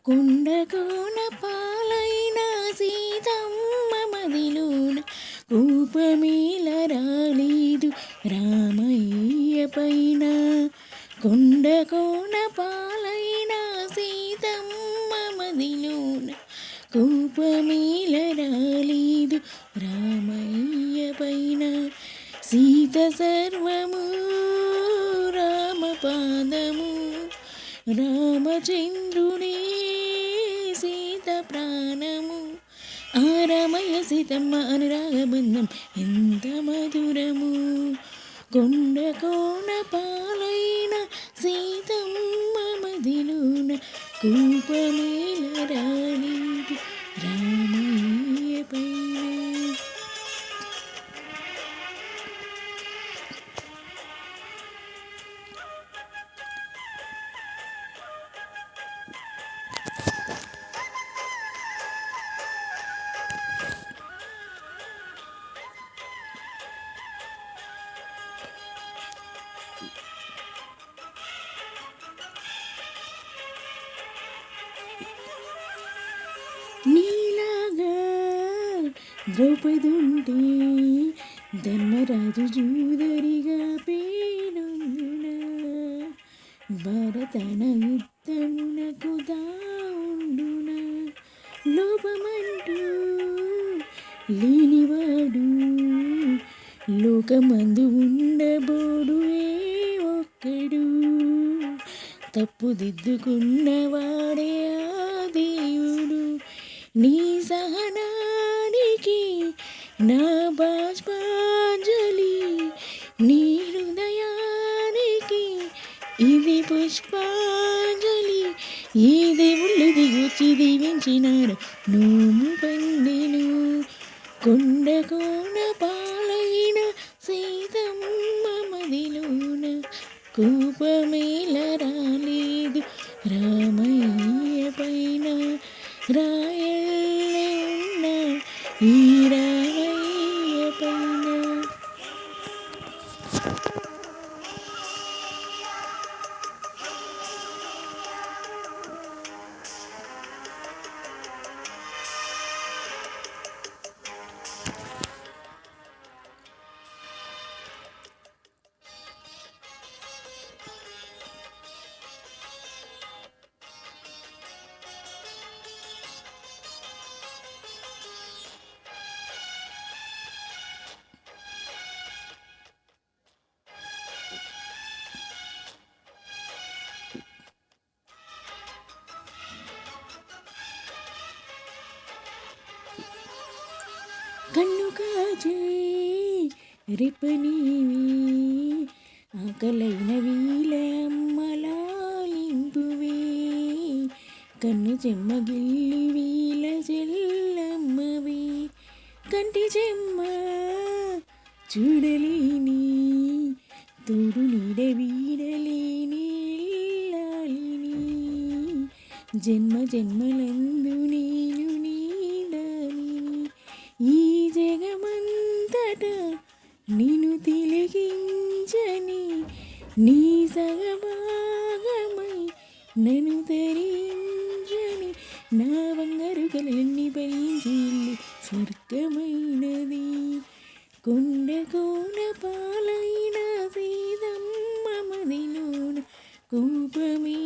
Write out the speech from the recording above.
కొండకోన పాలైన సీతమ్మ మదిలోన కూపమేల రాలేదు రామయ్య పైన. కొండకోన పాలైన సీతమ్మ మదిలోన కూపమేల రాలేదు రామయ్య పైన. సీత సర్వము రామపాదము రామచంద్రుడే సీత ప్రాణము. ఆ రామయ్య సీతమ్మ అనురాగబంధం ఎంత మధురము. కొండకోన పాలైన సీతమ్మ మదిలోన కూపమేల రాలేదు రామయ్య పైన. నీలాగా ద్రౌపదుంటే ధర్మరాజు జూదరిగా పేరొందున. భారతన యుద్ధమునకు దావుండున. లోపమంటూ లేనివాడు లోకమందు ఉండబోడు ఏ ఒక్కడు. తప్పుదిద్దుకున్నవాడే ఆ దేవుడు. నీ సహనానికి నా బాష్పాంజలి, నీ హృదయానికి ఇది పుష్పాంజలి. ఈ దేవుళ్ళు దిగొచ్చి దీవించినారు నోము పండెను. కొండకోన పాలైన సీతమ్మ మదిలోన కూపమేల రాలేదు రామయ్య పైన. రాయల్లే ఉన్న ఈ రామయ్య పైన. కన్ను కాచే రెప్పనీవి ఆకలైన వీల అమ్మలాలింపువే. కన్ను చెమ్మగిల్లి వీల చెల్లమ్మవి. కంటి చెమ్మ చూడలేని తోడు నీడ వీడలేని ఇల్లాలిని. జన్మ జన్మలందు నేను నీడాలిని. ఈ జగమంతట నిన్ను తిలకించని నీ సగభాగమై నన్ను తరించని. నా బంగారు కలలన్నీ భరించి ఇల్లు స్వర్గమైనది. కొండకోన పాలైన సీతమ్మ మదిలోన కూపమే